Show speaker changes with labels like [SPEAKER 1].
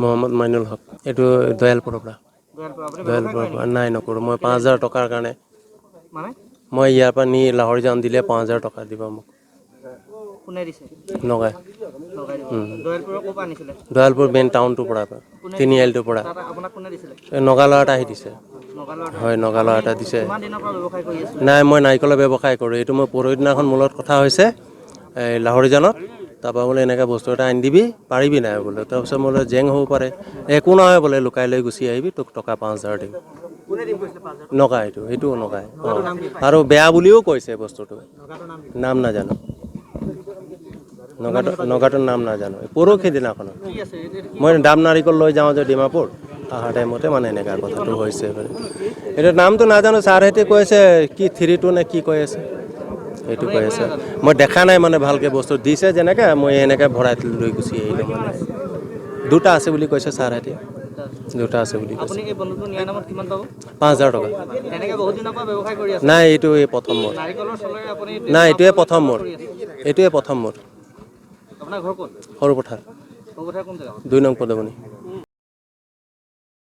[SPEAKER 1] মোহাম্মদ মাইনুল হক এইটো দয়ালপুৰৰ পৰা নাই নকৰোঁ মই 5,000 টকাৰ কাৰণে মই ইয়াৰ পৰা নি লাহোৰ যাম দিলে 5,000 টকা দিব মোক নগাই দয়ালপুৰ মেইন টাউনটোৰ পৰা তিনিআলিটোৰ পৰা নগালাও এটা আহি দিছে হয় নগালাও এটা দিছে নাই মই নাৰিকলৰ ব্যৱসায় কৰোঁ এইটো মই পৰহি দিনাখন মূলত কথা হৈছে এই লাহোৰীজানত তাৰপৰা বোলে এনেকৈ বস্তু এটা আনি দিবি পাৰিবি নাই বোলে তাৰপিছত বোলে জেং হ'ব পাৰে একো নহয় বোলে লুকাই লৈ গুচি আহিবি তোক টকা 5,000 দিম নগাই এইটো নগাই আৰু বেয়া বুলিও কৈছে বস্তুটো নাম নাজানো নগাটোৰ নাম নাজানো পৰহি দিনাখন মই দাম নাৰিকল লৈ যাওঁ যে ডিমাপুৰ অহা টাইমতে মানে এনেকুৱা কথাটো হৈছে এতিয়া নামটো নাজানো ছাৰহঁতে কৈ আছে কি 3-2 নে কি কৈ আছে এইটো কৈ আছে মই দেখা নাই মানে ভালকৈ বস্তু দিছে যেনেকৈ মই এনেকৈ ভৰাই লৈ গুচি আহিলোঁ মানে দুটা আছে বুলি কৈছে ছাৰহঁতে দুটা আছে বুলি কৈছে 5,000 টকা নাই এইটো এই প্ৰথম মোৰ নাই এইটোৱে প্ৰথম মোৰ সৰু পথাৰ 2 নং পদমনি